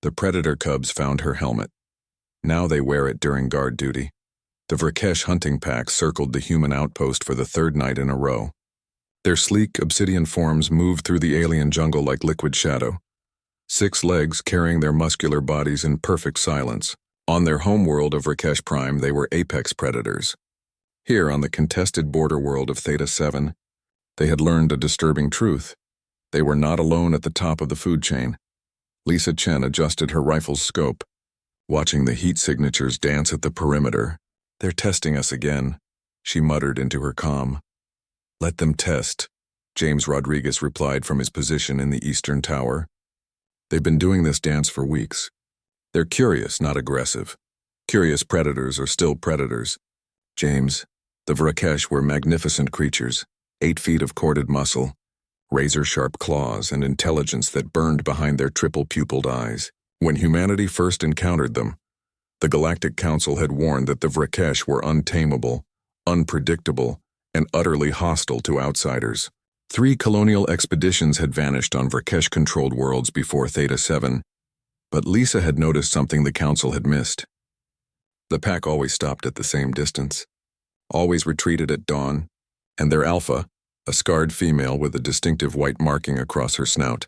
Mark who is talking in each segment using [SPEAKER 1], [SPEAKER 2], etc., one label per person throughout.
[SPEAKER 1] The predator cubs found her helmet. Now they wear it during guard duty. The Vrakesh hunting pack circled the human outpost for the third night in a row. Their sleek obsidian forms moved through the alien jungle like liquid shadow, 6 legs carrying their muscular bodies in perfect silence. On their homeworld of Vrakesh Prime, they were apex predators. Here, on the contested border world of Theta 7, they had learned a disturbing truth. They were not alone at the top of the food chain. Lisa Chen adjusted her rifle's scope, watching the heat signatures dance at the perimeter. "They're testing us again," she muttered into her comm. "Let them test," James Rodriguez replied from his position in the eastern tower. "They've been doing this dance for weeks. They're curious, not aggressive. Curious predators are still predators. James, the Vrakesh were magnificent creatures, 8 feet of corded muscle, razor-sharp claws, and intelligence that burned behind their triple-pupilled eyes. When humanity first encountered them, the Galactic Council had warned that the Vrakesh were untamable, unpredictable, and utterly hostile to outsiders. 3 colonial expeditions had vanished on Vrakesh-controlled worlds before Theta 7, but Lisa had noticed something the Council had missed. The pack always stopped at the same distance, always retreated at dawn, and their alpha, a scarred female with a distinctive white marking across her snout,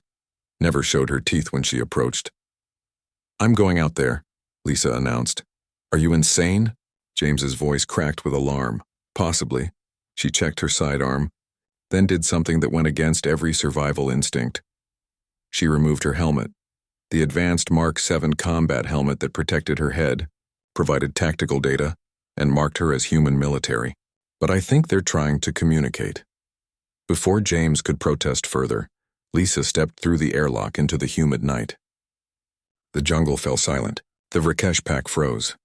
[SPEAKER 1] never showed her teeth when she approached. "I'm going out there," Lisa announced. "Are you insane?" James's voice cracked with alarm. "Possibly." She checked her sidearm, then did something that went against every survival instinct. She removed her helmet. The advanced Mark 7 combat helmet that protected her head, provided tactical data, and marked her as human military. "But I think they're trying to communicate." Before James could protest further, Lisa stepped through the airlock into the humid night. The jungle fell silent. The Vrakesh pack froze.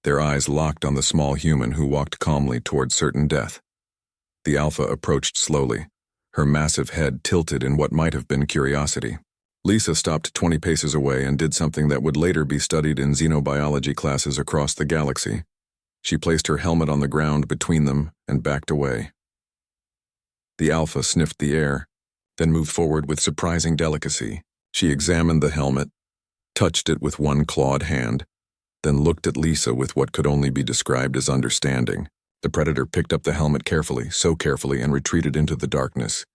[SPEAKER 1] Their eyes locked on the small human who walked calmly toward certain death. The alpha approached slowly, her massive head tilted in what might have been curiosity. Lisa stopped 20 paces away and did something that would later be studied in xenobiology classes across the galaxy. She placed her helmet on the ground between them and backed away. The alpha sniffed the air, then moved forward with surprising delicacy. She examined the helmet, touched it with one clawed hand, then looked at Lisa with what could only be described as understanding. The predator picked up the helmet carefully, so carefully, and retreated into the darkness.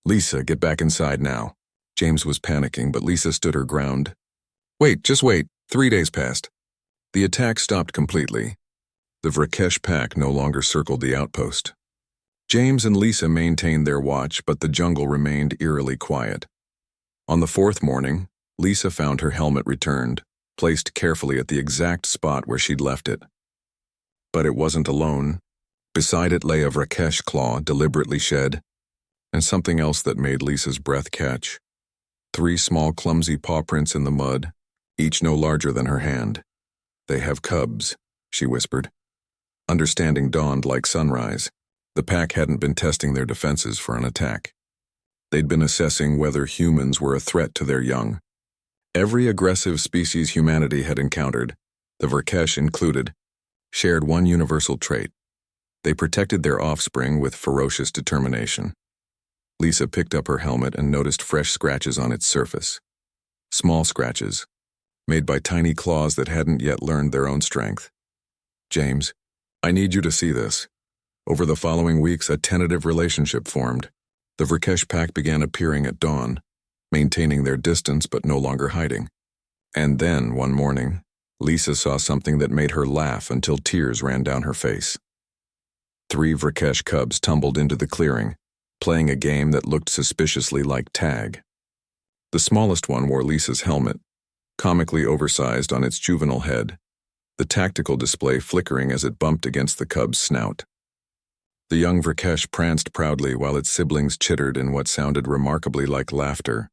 [SPEAKER 1] "Lisa, get back inside now." James was panicking, but Lisa stood her ground. "Wait, just wait. 3 days passed." The attack stopped completely. The Vrakesh pack no longer circled the outpost. James and Lisa maintained their watch, but the jungle remained eerily quiet. On the 4th morning, Lisa found her helmet returned, placed carefully at the exact spot where she'd left it. But it wasn't alone. Beside it lay a Vrakesh claw deliberately shed, and something else that made Lisa's breath catch. 3 small clumsy paw prints in the mud, each no larger than her hand. "They have cubs," she whispered. Understanding dawned like sunrise. The pack hadn't been testing their defenses for an attack. They'd been assessing whether humans were a threat to their young. Every aggressive species humanity had encountered, the Vrakesh included, shared one universal trait. They protected their offspring with ferocious determination. Lisa picked up her helmet and noticed fresh scratches on its surface. Small scratches, made by tiny claws that hadn't yet learned their own strength. "James, I need you to see this." Over the following weeks, a tentative relationship formed. The Vrakesh pack began appearing at dawn, maintaining their distance but no longer hiding. And then, one morning, Lisa saw something that made her laugh until tears ran down her face. 3 Vrakesh cubs tumbled into the clearing, playing a game that looked suspiciously like tag. The smallest one wore Lisa's helmet, comically oversized on its juvenile head, the tactical display flickering as it bumped against the cub's snout. The young Vrakesh pranced proudly while its siblings chittered in what sounded remarkably like laughter.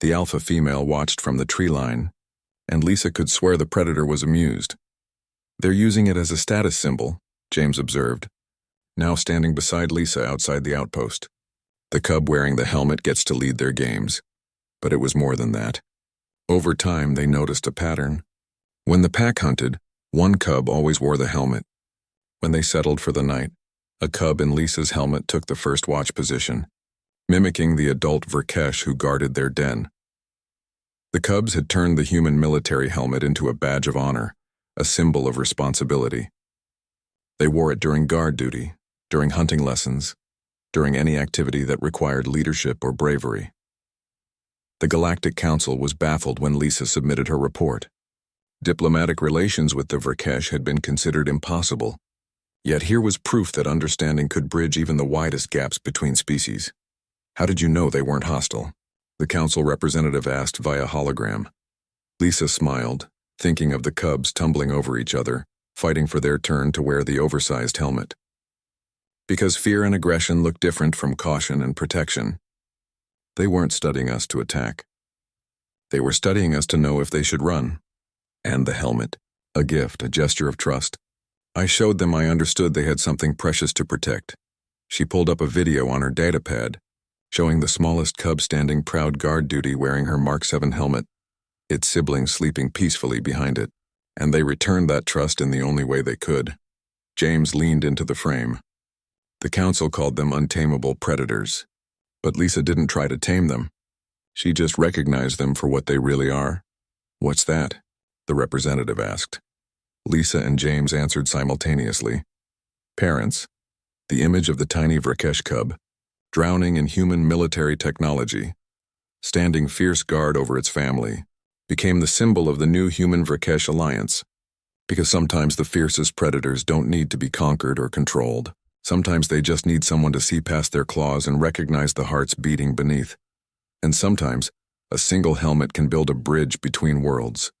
[SPEAKER 1] The alpha female watched from the tree line, and Lisa could swear the predator was amused. "They're using it as a status symbol," James observed, now standing beside Lisa outside the outpost. "The cub wearing the helmet gets to lead their games." But it was more than that. Over time, they noticed a pattern. When the pack hunted, one cub always wore the helmet. When they settled for the night, a cub in Lisa's helmet took the first watch position, mimicking the adult Vrakesh who guarded their den. The Cubs had turned the human military helmet into a badge of honor, a symbol of responsibility. They wore it during guard duty, during hunting lessons, during any activity that required leadership or bravery. The Galactic Council was baffled when Lisa submitted her report. Diplomatic relations with the Vrkesh had been considered impossible, yet here was proof that understanding could bridge even the widest gaps between species. How did you know they weren't hostile? The council representative asked via hologram. Lisa smiled, thinking of the Cubs tumbling over each other, fighting for their turn to wear the oversized helmet. Because fear and aggression look different from caution and protection. They weren't studying us to attack. They were studying us to know if they should run. And the helmet, a gift, a gesture of trust. I showed them I understood they had something precious to protect. She pulled up a video on her datapad, showing the smallest cub standing proud guard duty wearing her Mark 7 helmet, its siblings sleeping peacefully behind it, and they returned that trust in the only way they could. James leaned into the frame. The council called them untamable predators, but Lisa didn't try to tame them. She just recognized them for what they really are. What's that? The representative asked. Lisa and James answered simultaneously. Parents. The image of the tiny Vrkesh cub, drowning in human military technology, standing fierce guard over its family, became the symbol of the new human Vrkesh alliance. Because sometimes the fiercest predators don't need to be conquered or controlled. Sometimes they just need someone to see past their claws and recognize the hearts beating beneath. And sometimes, a single helmet can build a bridge between worlds.